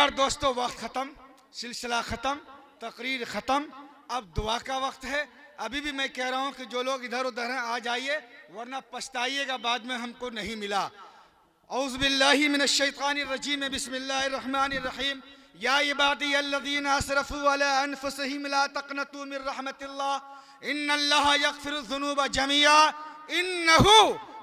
यार दोस्तों, वक्त ख़त्म, सिलसिला ख़त्म, तकरीर ख़त्म, अब दुआ का वक्त है। अभी भी मैं कह रहा हूँ कि जो लोग इधर उधर हैं आ जाइए, वरना पछताइएगा बाद में हमको नहीं मिला। औज़ु बिल्लाहि मिनश शैतानिर रजीम, बिस्मिल्लाहिर रहमानिर रहीम। या इबादी अल्लज़ीना असरफ़ू अला अनफुसिहिम ला तक़नतू मिर रहमतिल्लाह इन्नल्लाहा यग़फ़िरुज़्ज़ुनूबा जमीआ इन्नहु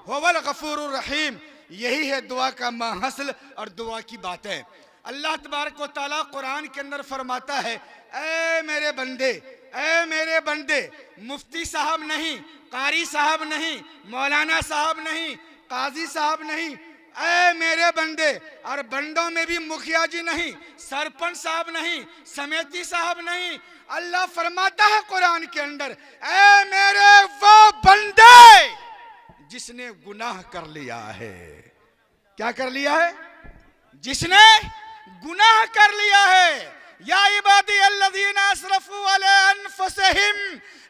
हुवल गफ़ूरुर रहीम। यही है दुआ का माहसल और दुआ की बातें। अल्लाह तबारक व तआला कुरान के अंदर फरमाता है, ऐ मेरे बंदे, ऐ मेरे बंदे, मुफ्ती साहब नहीं, कारी साहब नहीं, मौलाना साहब नहीं, काजी साहब नहीं, ऐ मेरे बंदे। और बंदों में भी मुखिया जी नहीं, सरपंच साहब नहीं, समिति साहब नहीं। अल्लाह फरमाता है कुरान के अंदर, ऐ मेरे वो बंदे जिसने गुनाह कर लिया है। क्या कर लिया है? जिसने गुनाह कर लिया है। या इबादी अल्लज़ीना असरफ़ू अला अनफुसिहिम,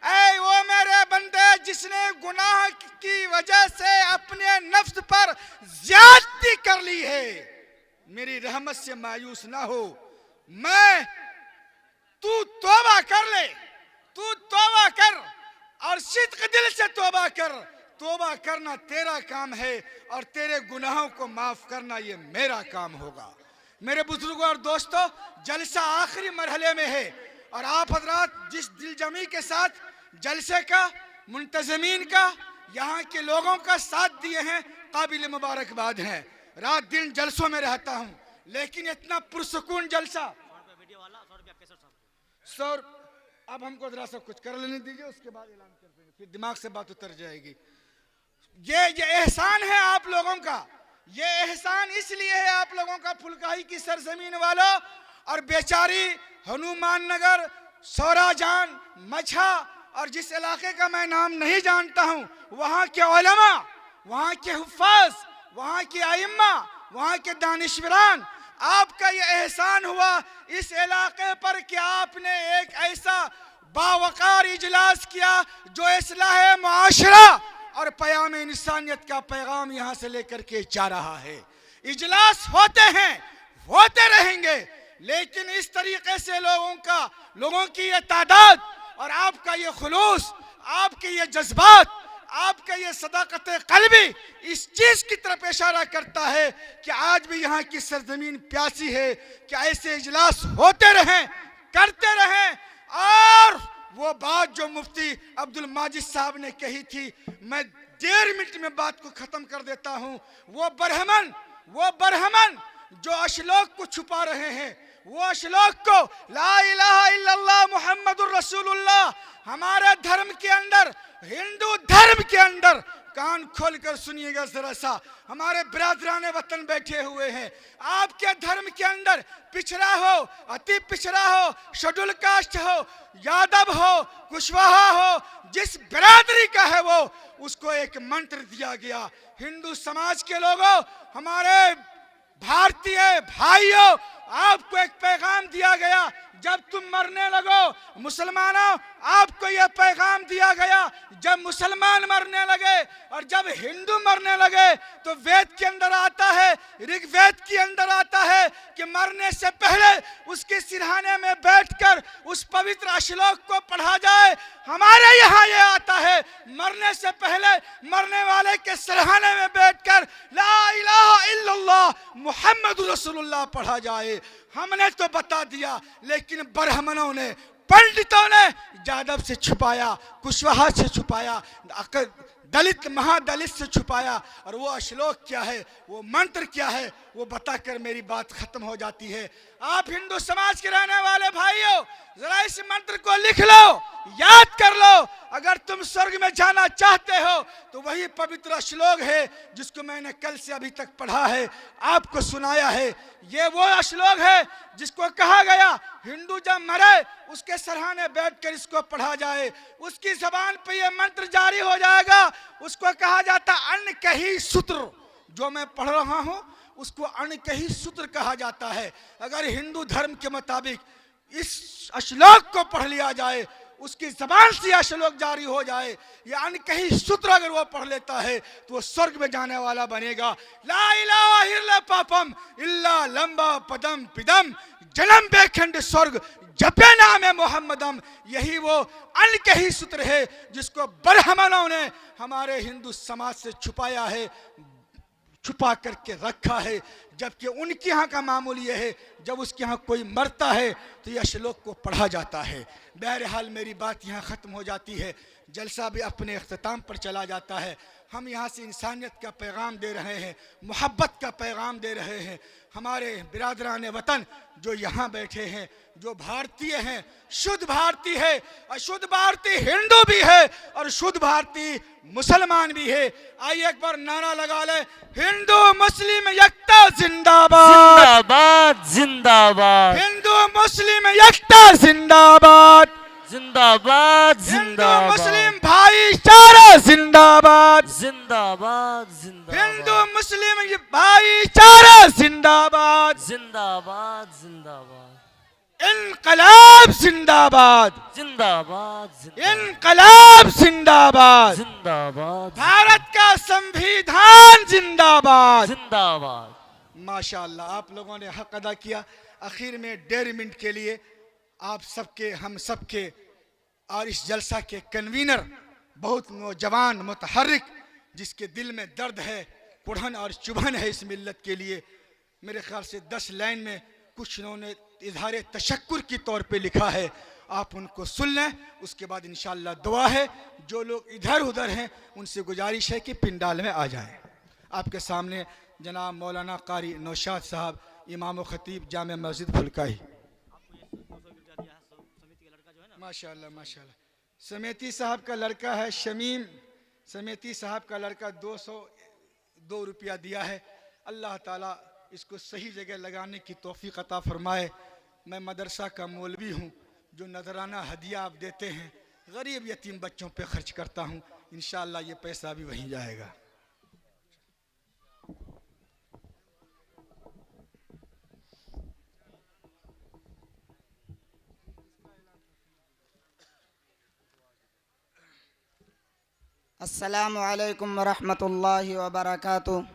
ऐ वो मेरे बंदे जिसने गुनाह की वजह से अपने नफ्स पर ज्यादती कर ली है, मेरी रहमत से मायूस ना हो। तू तौबा कर ले, तू तौबा कर और सिद्क़ दिल से तौबा कर। तौबा करना तेरा काम है और तेरे गुनाहों को माफ करना ये मेरा काम होगा। मेरे बुजुर्गों और दोस्तों, जलसा आखिरी मरहले में है और आप हजरात जिस दिलजमी के साथ जलसे का, मुंतज़मीन का, यहाँ के लोगों का साथ दिए हैं, काबिल मुबारकबाद हैं। रात दिन जलसों में रहता हूँ, लेकिन इतना पुरसुकून जलसा। सर अब हमको जरा सा कुछ कर लेने दीजिए, उसके बाद ऐलान कर देंगे, फिर दिमाग से बात उतर जाएगी। ये एहसान है आप लोगों का, ये एहसान इसलिए है आप लोगों का, फुलकाही की सरजमीन वालों और बेचारी हनुमान नगर, सौराजान, मछा और जिस इलाके का मैं नाम नहीं जानता हूँ, वहाँ के उलमा, वहाँ के हुफ़ाज़, वहाँ के आइम्मा, वहाँ के दानिशवरान, आपका ये एहसान हुआ इस इलाके पर कि आपने एक ऐसा बावकार इजलास किया जो इस्लाह मुआशरा और पयाम इंसानियत का पैगाम यहाँ से लेकर के जा रहा है। इजलास होते हैं, होते रहेंगे, लेकिन इस तरीके से लोगों की ये तादाद और आपका ये खुलूस, आपके ये जज्बात, आपका ये सदाकत कल्बी इस चीज की तरफ इशारा करता है कि आज भी यहाँ की सरजमीन प्यासी है कि ऐसे इजलास होते रहें, करते रहें। और वो बात जो मुफ्ती अब्दुल माजिद साहब ने कही थी, मैं 1.5 मिनट में बात को खत्म कर देता हूँ। वो बरहमन जो अशलोक को छुपा रहे हैं, वो अशलोक को ला इलाहा इल्लल्लाह मुहम्मदुर रसूलुल्लाह, हमारे धर्म के अंदर, हिंदू धर्म के अंदर, कान खोलकर सुनिएगा जरा सा, हमारे बिरादरान वतन बैठे हुए हैं। आपके धर्म के अंदर पिछड़ा हो, अति पिछड़ा हो, शेड्यूल कास्ट हो, यादव हो, कुशवाहा हो, जिस बिरादरी का है वो, उसको एक मंत्र दिया गया। हिंदू समाज के लोगों, हमारे भारतीय भाइयों, आपको एक पैगाम दिया गया। जब तुम मरने लगो मुसलमानों, आपको यह पैगाम दिया गया, जब मुसलमान मरने लगे और जब हिंदू मरने लगे तो वेद के अंदर आता है, ऋग्वेद के अंदर आता है कि मरने से पहले उसके सिरहाने में बैठकर उस पवित्र श्लोक को पढ़ा जाए। हमारे यहाँ ये आता है, मरने से पहले मरने वाले के सिरहाने में बैठकर ला इलाहा इल्लल्लाह मुहम्मदुर रसूलुल्लाह पढ़ा जाए। हमने तो बता दिया, लेकिन ब्राह्मणों ने, पंडितों ने यादव से छुपाया, कुशवाहा से छुपाया, दलित महादलित से छुपाया। और वो श्लोक क्या है, वो मंत्र क्या है, वो बताकर मेरी बात खत्म हो जाती है। आप हिंदू समाज के रहने वाले भाइयों, जरा इस मंत्र को लिख लो, याद कर लो। अगर तुम स्वर्ग में जाना चाहते हो तो वही पवित्र श्लोक है जिसको मैंने कल से अभी तक पढ़ा है, आपको सुनाया है। ये वो श्लोक है जिसको कहा गया हिंदू जब मरे उसके सरहाने बैठकर इसको पढ़ा जाए, उसकी जबान पे ये मंत्र जारी हो जाएगा। उसको कहा जाता अनकही सूत्र, जो मैं पढ़ रहा हूँ उसको अनकही सूत्र कहा जाता है। अगर हिंदू धर्म के मुताबिक इस श्लोक को पढ़ लिया जाए, उसकी जबान से यह श्लोक जारी हो जाए, यानी कहीं सूत्र अगर वो पढ़ लेता है तो वो स्वर्ग में जाने वाला बनेगा। ला इलाहा इल्ला पापम इल्ला लंबा पदम पिदम जन्म बेखंड स्वर्ग जपे नाम है मोहम्मदम। यही वो अनकही सूत्र है जिसको ब्राह्मणों ने हमारे हिंदू समाज से छुपाया है, छुपा करके रखा है, जबकि उनके यहाँ का मामूल यह है जब उसके यहाँ कोई मरता है तो यह श्लोक को पढ़ा जाता है। बहरहाल मेरी बात यहाँ ख़त्म हो जाती है, जलसा भी अपने अख्ताम पर चला जाता है। हम यहाँ से इंसानियत का पैगाम दे रहे हैं, मोहब्बत का पैगाम दे रहे हैं। हमारे बिरादरान वतन जो यहाँ बैठे हैं, जो भारतीय हैं, शुद्ध भारतीय है, अशुद्ध भारतीय हिंदू भी है और शुद्ध भारतीय मुसलमान भी है। आइए एक बार नारा लगा ले, हिंदू मुस्लिम एकता जिंदाबाद, जिंदाबाद जिंदाबाद, हिंदू मुस्लिम एकता जिंदाबाद, जिंदाबाद हिंदू जिंदाबाद, मुस्लिम भाईचारा जिंदाबाद, जिंदाबाद जिंदाबाद, हिंदू मुस्लिम भाईचारा जिंदाबाद, जिंदाबाद जिंदाबाद, इनकलाब जिंदाबाद, जिंदाबाद इनकलाब जिंदाबाद, जिंदाबाद, भारत का संविधान जिंदाबाद। जिंदाबाद। माशाअल्लाह आप लोगों ने हक अदा किया। आखिर में 1.5 मिनट के लिए आप सबके, हम सबके और इस जलसा के कन्वीनर, बहुत नौजवान मुतहर्रिक, जिसके दिल में दर्द है, कुढ़न और चुभन है इस मिल्लत के लिए, मेरे ख्याल से 10 लाइन में कुछ उन्होंने इजहार तशक्कुर की तौर पे लिखा है, आप उनको सुन लें। उसके बाद इंशाअल्लाह दुआ है। जो लोग इधर उधर हैं उनसे गुजारिश है कि पिंडाल में आ जाएं। आपके सामने जनाब मौलाना कारी नौशाद साहब, इमाम खतीब जामे मस्जिद फुलकाही। माशाअल्लाह माशाअल्लाह। समेती साहब का लड़का है शमीम, समेती साहब का लड़का 202 रुपया दिया है। अल्लाह ताला इसको सही जगह लगाने की तौफीक अता फरमाए। मैं मदरसा का मौलवी हूँ, जो नजराना हदिया आप देते हैं गरीब यतीम बच्चों पे खर्च करता हूँ। इंशाअल्लाह ये पैसा भी वहीं जाएगा। अस्सलामु अलैकुम वरहमतुल्लाहि वबरकातुहू।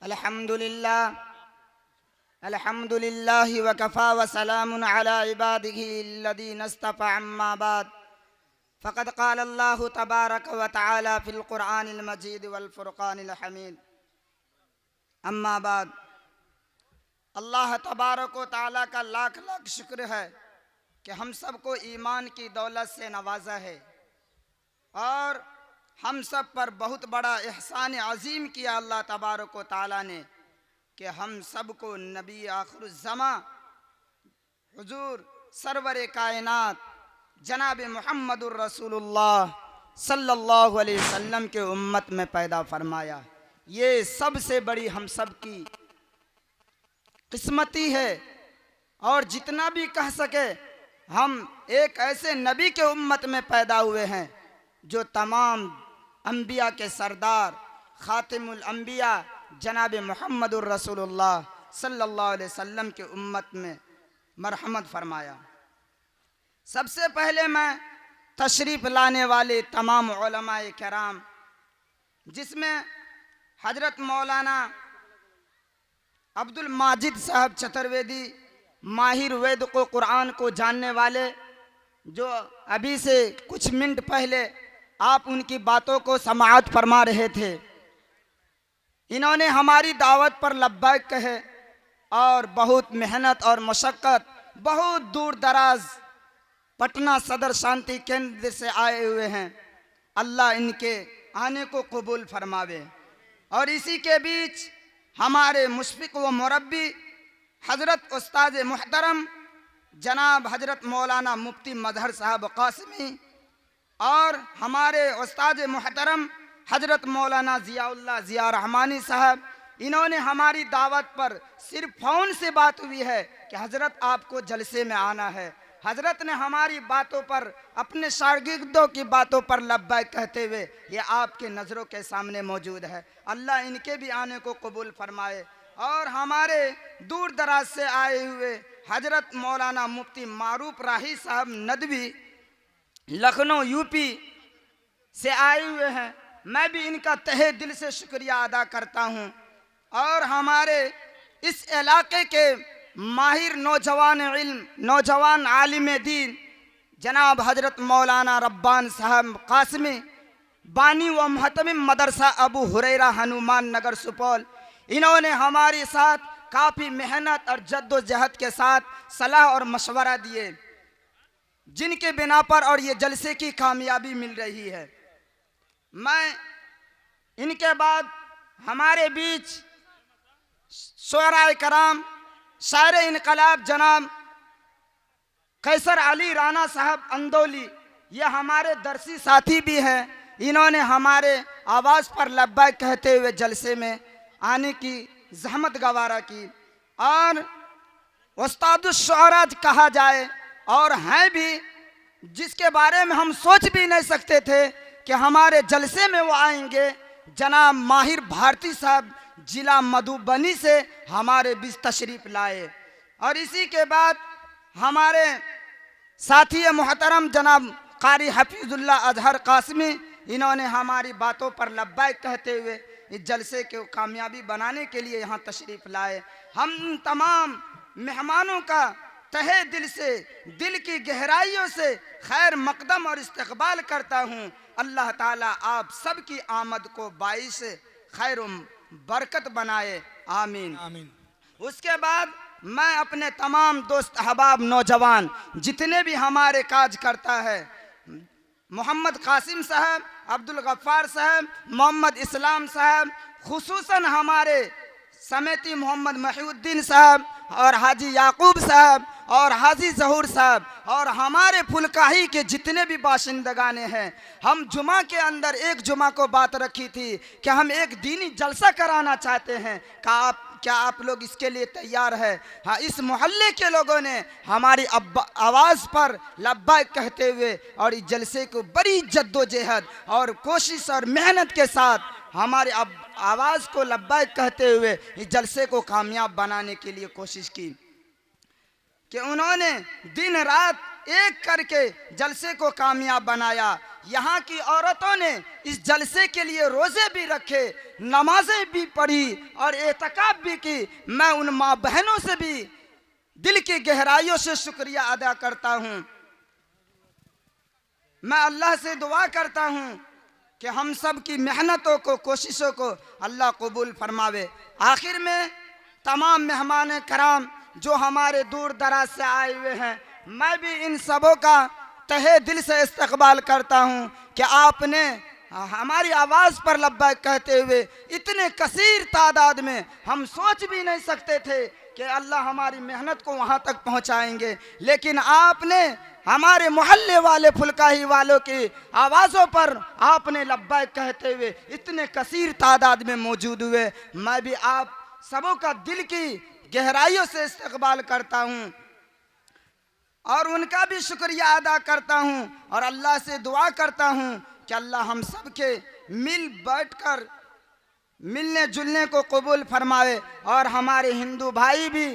अल्हम्दुलिल्लाह अल्हम्दुलिल्लाहि वकफ़ा व सलामुन अला इबादिही अल्लज़ीना इस्तफ़ा अम्मा बाद फ़क़द क़ाल अल्लाहु तबारक व तआला फ़िल क़ुरआनिल मजीद वल फ़ुरक़ानिल हमीद। अम्मा बाद, अल्लाह तबारक व तआला का लाख लाख शुक्र है कि हम सबको ईमान की दौलत से नवाजा है और हम सब पर बहुत बड़ा एहसान अजीम किया अल्लाह तबारक व तआला ने कि हम सबको नबी आखिरुज़्ज़मा हुजूर सरवर कायनात जनाब मुहम्मदुर रसूलुल्लाह सल्लल्लाहु अलैहि वसल्लम के उम्मत में पैदा फरमाया। ये सबसे बड़ी हम सब की किस्मती है और जितना भी कह सके हम एक ऐसे नबी के उम्मत में पैदा हुए हैं जो तमाम अंबिया के सरदार खातिमुल अंबिया जनाब मुहम्मदुर रसूलुल्लाह सल्लल्लाहु अलैहि वसल्लम के उम्मत में मरहमत फरमाया। सबसे पहले मैं तशरीफ़ लाने वाले तमाम उलमाए किराम, जिसमें हजरत मौलाना अब्दुल माजिद साहब चतुर्वेदी, माहिर वेद को कुरान को जानने वाले, जो अभी से कुछ मिनट पहले आप उनकी बातों को समाअत फरमा रहे थे, इन्होंने हमारी दावत पर लब्बैक कहे और बहुत मेहनत और मशक्क़त, बहुत दूर दराज पटना सदर शांति केंद्र से आए हुए हैं। अल्लाह इनके आने को कबूल फरमावे। और इसी के बीच हमारे मुशफ़िक़ व मुरब्बी हज़रत उस्ताद मुहतरम जनाब हज़रत मौलाना मुफ्ती मजहर साहब कासिमी और हमारे उस्ताद मुहतरम हज़रत मौलाना ज़ियाउल्लाह ज़िया रहमानी साहब, इन्होंने हमारी दावत पर सिर्फ फ़ोन से बात हुई है कि हज़रत आपको जलसे में आना है। हज़रत ने हमारी बातों पर, अपने शागिर्दों की बातों पर लब्बैक कहते हुए ये आपके नज़रों के सामने मौजूद है। अल्लाह इनके भी आने को कबूल फरमाए। और हमारे दूर दराज से आए हुए हजरत मौलाना मुफ्ती मारूफ राही साहब नदवी लखनऊ यूपी से आए हुए हैं। मैं भी इनका तहे दिल से शुक्रिया अदा करता हूं। और हमारे इस इलाके के माहिर नौजवान इल्म, नौजवान आलिम दीन जनाब हजरत मौलाना रब्बान साहब कासमी, बानी व महतमिम मदरसा अबू हुरैरा हनुमान नगर सुपौल, इन्होंने हमारे साथ काफ़ी मेहनत और जद्दोजहद के साथ सलाह और मशवरा दिए, जिनके बिना पर और ये जलसे की कामयाबी मिल रही है। मैं इनके बाद हमारे बीच शुअराए कराम, शायर इनकलाब जनाब कैसर अली राना साहब अंदौली, ये हमारे दरसी साथी भी हैं। इन्होंने हमारे आवाज़ पर लब्बैक कहते हुए जलसे में आने की जहमत गवारा की। और उस्तादुश्शुअरा कहा जाए और हैं भी, जिसके बारे में हम सोच भी नहीं सकते थे कि हमारे जलसे में वो आएंगे, जनाब माहिर भारती साहब जिला मधुबनी से हमारे बीच तशरीफ़ लाए। और इसी के बाद हमारे साथी मोहतरम जनाब कारी हफीजुल्ला अजहर कासमी, इन्होंने हमारी बातों पर लब्बैक कहते हुए इस जलसे को कामयाबी बनाने के लिए यहाँ तशरीफ़ लाए। हम तमाम मेहमानों का तहे दिल से, दिल की गहराइयों से खैर मकदम और इस्तकबाल करता हूँ। अल्लाह ताला आप सब की आमद को बाइस खैर बरकत बनाए, आमीन आमीन। उसके बाद मैं अपने तमाम दोस्त अहबाब नौजवान जितने भी हमारे काज करता है, मोहम्मद कासिम साहब, अब्दुल गफ्फार साहब, मोहम्मद इस्लाम साहब, खुसूसन हमारे समेती मोहम्मद महिउद्दीन साहब और हाजी याकूब साहब और हाजी जहूर साहब और हमारे फुलकाही के जितने भी बाशिंदगाने हैं, हम जुमा के अंदर एक जुमा को बात रखी थी कि हम एक दीनी जलसा कराना चाहते हैं। क्या आप लोग इसके लिए तैयार है? हाँ, इस मोहल्ले के लोगों ने हमारी आवाज़ पर लब्बैक कहते हुए और इस जलसे को बड़ी जद्दोजहद और कोशिश और मेहनत के साथ हमारे आवाज़ को लब्बैक कहते हुए इस जलसे को कामयाब बनाने के लिए कोशिश की कि उन्होंने दिन रात एक करके जलसे को कामयाब बनाया। यहाँ की औरतों ने इस जलसे के लिए रोज़े भी रखे, नमाजें भी पढ़ी और एतकाफ भी की। मैं उन माँ बहनों से भी दिल की गहराइयों से शुक्रिया अदा करता हूँ। मैं अल्लाह से दुआ करता हूँ कि हम सब की मेहनतों को, कोशिशों को अल्लाह कबूल फरमावे। आखिर में तमाम मेहमान कराम जो हमारे दूर दराज से आए हुए हैं, मैं भी इन सबों का तहे दिल से इस्तकबाल करता हूँ कि आपने हमारी आवाज़ पर लब्बैक कहते हुए इतने कसीर तादाद में, हम सोच भी नहीं सकते थे कि अल्लाह हमारी मेहनत को वहाँ तक पहुँचाएंगे, लेकिन आपने हमारे मोहल्ले वाले फुलकाही वालों की आवाज़ों पर आपने लब्बैक कहते हुए इतने कसीर तादाद में मौजूद हुए। मैं भी आप सबों का दिल की गहराइयों से इस्तकबाल करता हूँ और उनका भी शुक्रिया अदा करता हूँ और अल्लाह से दुआ करता हूँ कि अल्लाह हम सब के मिल बैठकर मिलने जुलने को कबूल फरमाए। और हमारे हिंदू भाई भी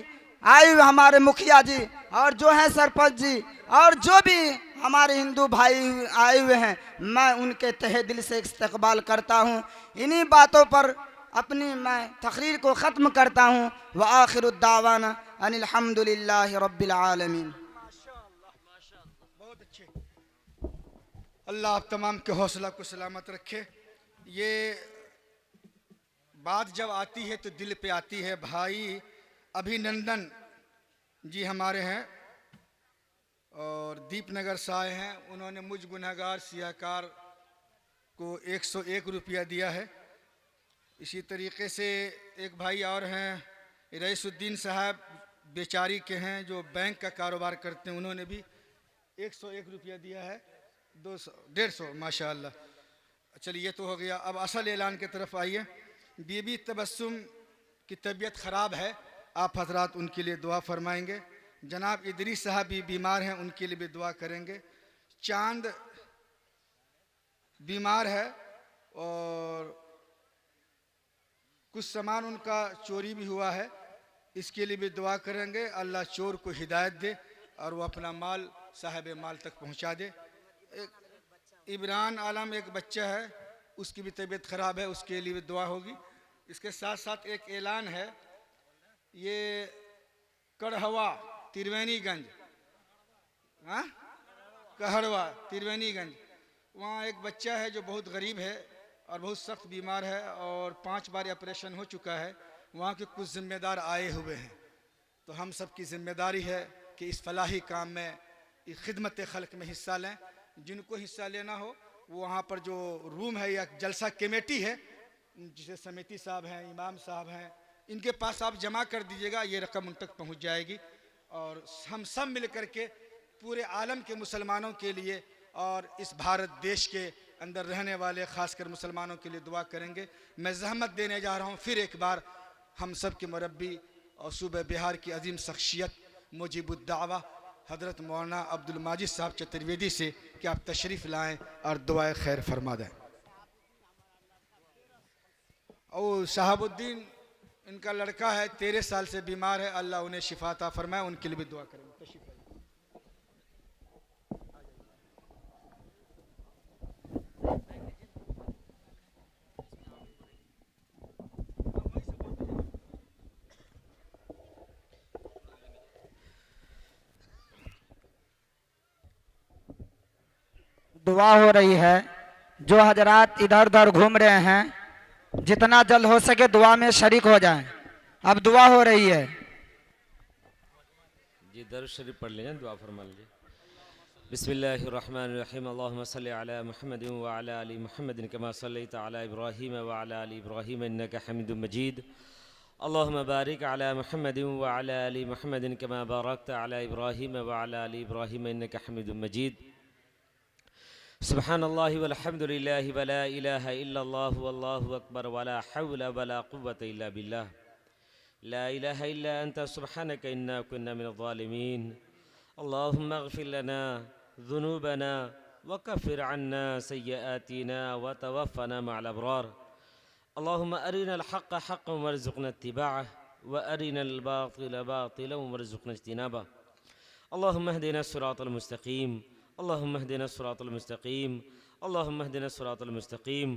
आए हुए, हमारे मुखिया जी और जो है सरपंच जी और जो भी हमारे हिंदू भाई आए हुए हैं, मैं उनके तहे दिल से इस्तकबाल करता हूँ। इन्हीं बातों पर अपनी मैं तकरीर को ख़त्म करता हूँ। व आखिरुद्दावाना अनिल हम्दुलिल्लाहि रब्बिल आलमीन। बहुत अच्छे। अल्लाह आप तमाम के हौसला को सलामत रखे। ये बात जब आती है तो दिल पे आती है। भाई अभिनंदन जी हमारे हैं और दीपनगर से आए हैं। उन्होंने मुझ गुनहगार सियाकार को 101 रुपया दिया है। इसी तरीके से एक भाई और हैं, रईसुद्दीन साहब बेचारी के हैं जो बैंक का कारोबार करते हैं, उन्होंने भी 101 रुपया दिया है। 200 150 माशाअल्लाह। चलिए ये तो हो गया। अब असल ऐलान की तरफ आइए। बीबी तबस्सुम की तबीयत ख़राब है, आप हजरात उनके लिए दुआ फरमाएंगे। जनाब इदरीस साहब भी बीमार हैं, उनके लिए भी दुआ करेंगे। चांद बीमार है और कुछ सामान उनका चोरी भी हुआ है, इसके लिए भी दुआ करेंगे अल्लाह चोर को हिदायत दे और वो अपना माल साहिब माल तक पहुंचा दे। एक इमरान आलम एक बच्चा है, उसकी भी तबीयत ख़राब है, उसके लिए भी दुआ होगी। इसके साथ साथ एक ऐलान है, ये कड़हवा त्रिवेणीगंज, हाँ कहड़वा त्रिवेणीगंज, वहाँ एक बच्चा है जो बहुत गरीब है और बहुत सख्त बीमार है और 5 बार ऑपरेशन हो चुका है। वहाँ के कुछ ज़िम्मेदार आए हुए हैं, तो हम सब की ज़िम्मेदारी है कि इस फलाही काम में, इस खिदमत खल्क में हिस्सा लें। जिनको हिस्सा लेना हो वो वहाँ पर जो रूम है या जलसा कमेटी है, जिसे समिति साहब हैं, इमाम साहब हैं, इनके पास आप जमा कर दीजिएगा, ये रकम उन तक पहुँच जाएगी। और हम सब मिल कर के पूरे आलम के मुसलमानों के लिए और इस भारत देश के अंदर रहने वाले ख़ासकर मुसलमानों के लिए दुआ करेंगे। मैं ज़हमत देने जा रहा हूँ फिर एक बार हम सब के मुरब्बी और सूबे बिहार की अजीम शख्सियत मुजीबुद्दावा हज़रत मौलाना अब्दुल माजिद साहब चतुर्वेदी से कि आप तशरीफ़ लाएँ और दुआए खैर फरमा दें। और शहाबुद्दीन इनका लड़का है, 13 साल से बीमार है, अल्लाह उन्हें शिफा अता फरमाए, उनके लिए भी दुआ करेंगे। तशरीफ़ लाइए। दुआ हो रही है, जो हजरात इधर उधर घूम रहे हैं जितना जल्द हो सके दुआ में शरीक हो जाएं। अब दुआ हो रही है। जी दरूद शरीफ पढ़ लें, दुआ फरमा लीजिए। बिस्मिल्लाहिर्रहमानिर्रहीम। अल्लाहुम्मा सल्लि अला मुहम्मदिन व अला आलि मुहम्मदिन कमा सल्लैता अला इब्राहीम व अला आलि इब्राहीम इन्नका हमीदुम मजीद। अल्लाहुम्मा बारिक अला मुहम्मदिन व अला आलि मुहम्मदिन कमा बारकता अला इब्राहीम व अला आलि इब्राहीम इन्नका हमीदुम मजीद। सुब्हानल्लाहि वल्हम्दुलिल्लाहि वला इलाहा इल्लल्लाहु वल्लाहु अकबर वला हौला वला कुव्वता इल्ला बिल्लाह ला इलाहा इल्ला अंता सुब्हानका इन्ना कुन्ना मिनज़ ज़ालिमीन। अल्लाहुम्मा अग़फ़िर लना ज़ुनूबना वकफ़िर अन्ना सय्यआतिना वतवफ़्फ़ना मअल अबरार। अल्लाहुम्मा अरिनल हक़्क़ हक़्क़न वरज़ुक़ना इत्तिबाअह व अरिनल बातिला बातिलन वरज़ुक़ना इज्तिनाबह। अल्लाहुम्मा इहदिना सिरातल मुस्तक़ीम, अल्लाहुम्मा इहदिना सिरातल मुस्तक़ीम, अल्लाहुम्मा इहदिना सिरातल मुस्तक़ीम,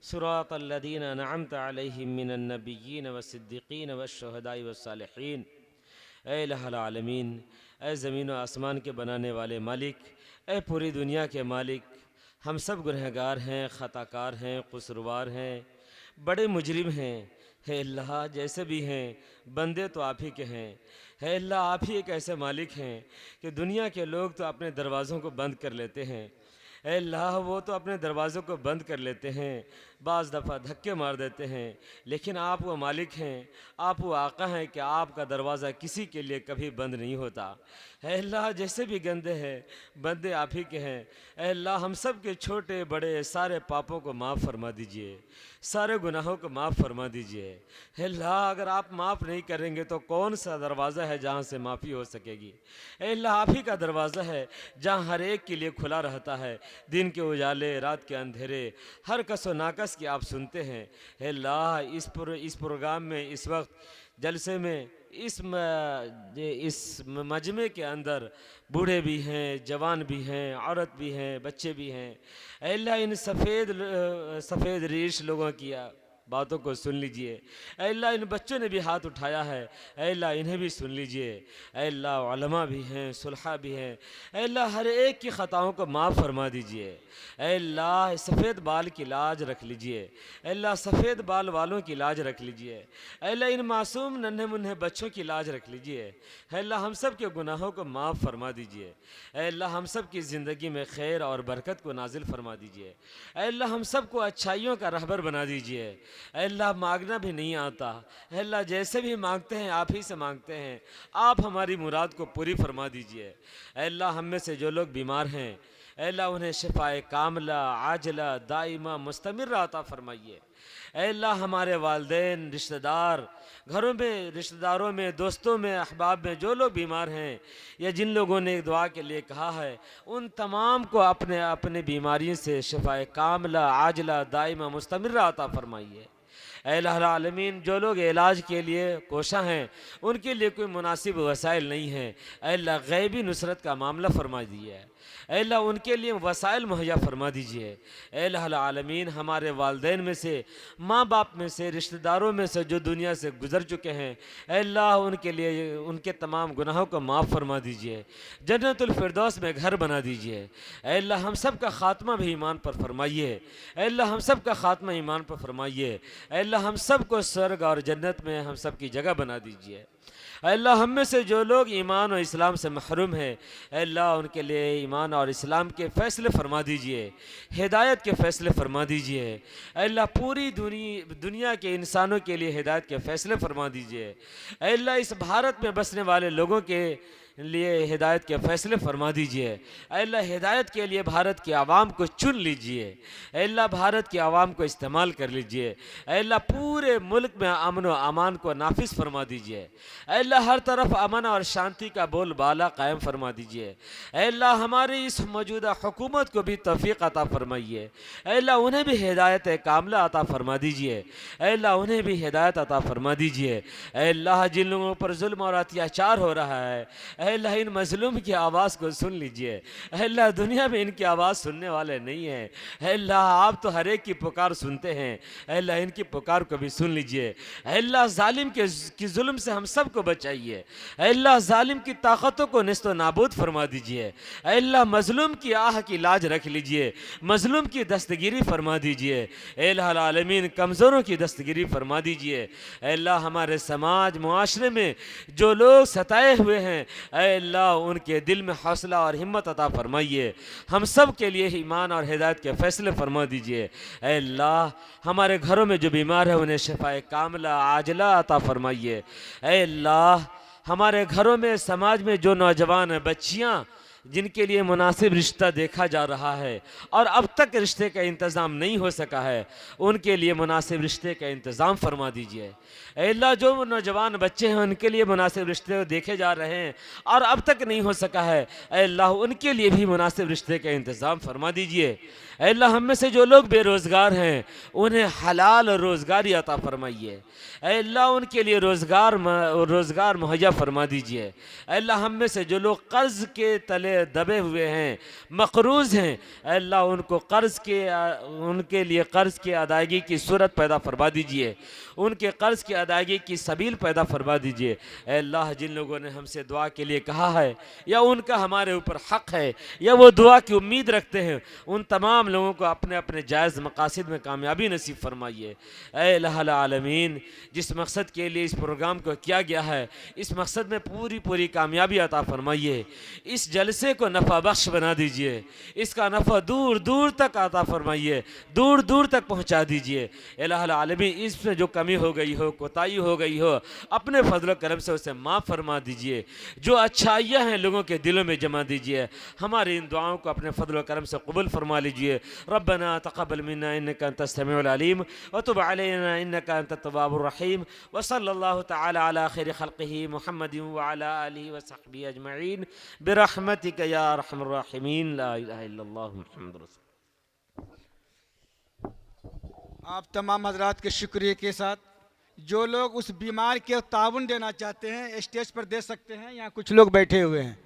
सिरातल लज़ीना अनअमता अलैहिम मिनन नबिय्यीन वस्सिद्दीक़ीन वश्शुहदाई वस्सालिहीन। ऐ इलाहुल आलमीन, ऐ ज़मीन व आसमान के बनाने वाले मालिक, ऐ पूरी दुनिया के मालिक, हम सब गुनहगार हैं, ख़ताकार हैं, क़ुसूरवार हैं, बड़े मुजरिम हैं। है अल्लाह, जैसे भी हैं बंदे तो आप ही के हैं। है अल्लाह, आप ही एक ऐसे मालिक हैं कि दुनिया के लोग तो अपने दरवाज़ों को बंद कर लेते हैं। ऐ अल्लाह, वो तो अपने दरवाज़ों को बंद कर लेते हैं, बाज़ दफ़ा धक्के मार देते हैं, लेकिन आप वो मालिक हैं, आप वो आका हैं कि आपका दरवाज़ा किसी के लिए कभी बंद नहीं होता। ऐ अल्लाह, जैसे भी गंदे हैं बंदे आप ही के हैं। ऐ अल्लाह, हम सब के छोटे बड़े सारे पापों को माफ़ फरमा दीजिए, सारे गुनाहों को माफ़ फरमा दीजिए। ऐ अल्लाह, अगर आप माफ़ नहीं करेंगे तो कौन सा दरवाज़ा है जहाँ से माफ़ी हो सकेगी। ऐ अल्लाह, आप ही का दरवाज़ा है जहाँ हर एक के लिए खुला रहता है, दिन के उजाले रात के अंधेरे, हर कसो नाकस की आप सुनते हैं। हे अल्लाह, इस प्रोग्राम में, इस वक्त जलसे में, इस मजमे के अंदर बूढ़े भी हैं, जवान भी हैं, औरत भी हैं, बच्चे भी हैं। ऐ अल्लाह, इन सफ़ेद रीश लोगों की बातों को सुन लीजिए। ऐ अल्लाह, इन बच्चों ने भी हाथ उठाया है, ऐ अल्लाह इन्हें भी सुन लीजिए। ऐ अल्लाह, उलमा भी हैं, सुलहा भी हैं। ऐ अल्लाह, हर एक की ख़ताओं को माफ़ फरमा दीजिए। ऐ अल्लाह, सफ़ेद बाल की लाज रख लीजिए। ऐ अल्लाह, सफ़ेद बाल वालों की लाज रख लीजिए। ऐ अल्लाह, इन मासूम नन्हे मुन्हे बच्चों की लाज रख लीजिए। ऐ अल्लाह, हम सब के गुनाहों को माफ़ फरमा दीजिए। ऐ अल्लाह, हम सब की ज़िंदगी में खैर और बरकत को नाजिल फरमा दीजिए। ऐ अल्लाह, हम सब को अच्छाइयों का रहबर बना दीजिए। ऐ अल्लाह, मांगना भी नहीं आता। ऐ अल्लाह, जैसे भी मांगते हैं आप ही से मांगते हैं, आप हमारी मुराद को पूरी फरमा दीजिए। ऐ अल्लाह, हम में से जो लोग बीमार हैं, ऐ अल्लाह उन्हें शिफाए कामला आजला दाइमा मुस्तमिर अता फरमाइए। ऐ अल्लाह, हमारे वालिदैन, रिश्तेदार, घरों में, रिश्तेदारों में, दोस्तों में, अहबाब में जो लोग बीमार हैं या जिन लोगों ने दुआ के लिए कहा है, उन तमाम को अपने अपने बीमारियों से शिफाए कामला आजला दाइमा मुस्तमिर अता फरमाइए। ऐ इलाहुल आलमीन जो लोग इलाज के लिए कोशा हैं उनके लिए कोई मुनासिब वसाइल नहीं है, ऐ अल्लाह गैबी नुसरत का मामला फरमा दिया है, ऐ अल्लाह उनके लिए वसाइल मुहैया फरमा दीजिए। ऐ इलाहुल आलमीन हमारे वालिदैन में से, माँ बाप में से, रिश्तेदारों में से जो दुनिया से गुजर चुके हैं, ऐ अल्लाह उनके लिए उनके तमाम गुनाहों को माफ़ फरमा दीजिए, जन्नतुल फिरदौस में घर बना दीजिए। ऐ अल्लाह हम सब का ख़ात्मा भी ईमान पर फरमाइए, ऐ अल्लाह हम सब का ख़ात्मा ईमान पर फरमाइए। ऐ अल्लाह हम सब को स्वर्ग और जन्नत में हम सब की जगह बना दीजिए। अल्लाह हम में से जो लोग ईमान और इस्लाम से महरूम हैं, अल्लाह उनके लिए ईमान और इस्लाम के फ़ैसले फरमा दीजिए, हिदायत के फ़ैसले फरमा दीजिए। अल्लाह पूरी दुनिया के इंसानों के लिए हिदायत के फ़ैसले फरमा दीजिए। अल्लाह इस भारत में बसने वाले लोगों के लिए हिदायत के फ़ैसले फरमा दीजिए। अल्लाह हिदायत के लिए भारत की आवाम को चुन लीजिए। अल्लाह भारत की आवाम को इस्तेमाल कर लीजिए। अल्लाह पूरे मुल्क में अमन व अमान को नाफिज फरमा दीजिए। अल्लाह हर तरफ अमन और शांति का बोलबाला कायम फरमा दीजिए। अल्लाह हमारी इस मौजूदा हुकूमत को भी तौफीक अता फरमाइए। अल्लाह उन्हें भी हिदायत कामिला अता फरमा दीजिए। अल्लाह उन्हें भी हिदायत अता फरमा दीजिए। अल्लाह जिन लोगों पर जुल्म और अत्याचार हो रहा है, अल्लाह इन मजलूम की आवाज़ को सुन लीजिए। अल्लाह दुनिया में इनकी आवाज़ सुनने वाले नहीं हैं। अल्लाह आप तो हर एक की पुकार सुनते हैं, अल्लाह इनकी पुकार को भी सुन लीजिए। अल्लाह जालिम की जुल्म से हम सब को बचाइए। अल्लाह जालिम की ताकतों को निस्तो नाबूद फरमा दीजिए। अल्लाह मजलूम की आह की लाज रख लीजिए, मजलूम की दस्तगिरी फरमा दीजिए। अल्लाह आलमीन कमज़ोरों की दस्तगिरी फरमा दीजिए। अल्लाह हमारे समाज मुआशरे में जो लोग सताए हुए हैं, अल्लाह उनके दिल में हौसला और हिम्मत अता फरमाइए। हम सब के लिए ईमान और हिदायत के फ़ैसले फरमा दीजिए। अल्लाह हमारे घरों में जो बीमार है उन्हें शिफाए कामिला आजला अता फरमाइए। अल्लाह हमारे घरों में, समाज में जो नौजवान बच्चियाँ जिनके लिए मुनासिब रिश्ता देखा जा रहा है और अब तक रिश्ते का इंतज़ाम नहीं हो सका है, उनके लिए मुनासिब रिश्ते का इंतज़ाम फरमा दीजिए। अल्लाह जो नौजवान बच्चे हैं उनके लिए मुनासिब रिश्ते देखे जा रहे हैं और अब तक नहीं हो सका है, अल्लाह उनके लिए भी मुनासिब रिश्ते का इंतज़ाम फरमा दीजिए। अल्लाह हम में से जो लोग बेरोज़गार हैं उन्हें हलाल रोज़गारी अता फरमाइए। अल्लाह उनके लिए रोज़गार मुहैया फरमा दीजिए। अल्लाह हम में से जो लोग कर्ज़ के तले दबे हुए हैं, मक़रूज़ हैं, अल्लाह उनके लिए क़र्ज़ की अदायगी की सूरत पैदा फरमा दीजिए, उनके क़र्ज़ की अदायगी की सबील पैदा फरमा दीजिए। अल्लाह जिन लोगों ने हमसे दुआ के लिए कहा है या उनका हमारे ऊपर हक़ है या वो दुआ की उम्मीद रखते हैं, उन तमाम लोगों को अपने अपने जायज़ मकासद में कामयाबी नसीब फरमाइए। ऐ इलाहुल आलमीन जिस मकसद के लिए इस प्रोग्राम को किया गया है, इस मकसद में पूरी कामयाबी अता फरमाइए। इस जलसे को नफ़ा बख्श बना दीजिए, इसका नफ़ा दूर दूर तक अता फरमाइए, दूर दूर तक पहुँचा दीजिए। इलाहुल आलमीन इसमें जो कमी हो गई हो, कोताही हो गई हो, अपने फजल करम से उसे माफ़ फरमा दीजिए। जो अच्छाइयाँ हैं लोगों के दिलों में जमा दीजिए। हमारी इन दुआओं को अपने फजल करम से कबूल फरमा लीजिए। रब्बना तक़ब्बल मिन्ना इन्नका अंतस समीउल अलीम व तुब अलैना इन्नका अंतत तव्वाबुर रहीम व सल्लल्लाहु तआला अला खैरि खल्क़िही मुहम्मदिन व अला आलिहि व सहबिही अजमईन बिरहमतिका या अरहमर राहिमीन। ला इलाहा इल्लल्लाह मुहम्मदुर रसूलुल्लाह। आप तमाम हजरात के शुक्रिया के साथ जो लोग उस बीमार के ताउन देना चाहते हैं स्टेज पर दे सकते हैं। यहाँ कुछ लोग बैठे हुए हैं।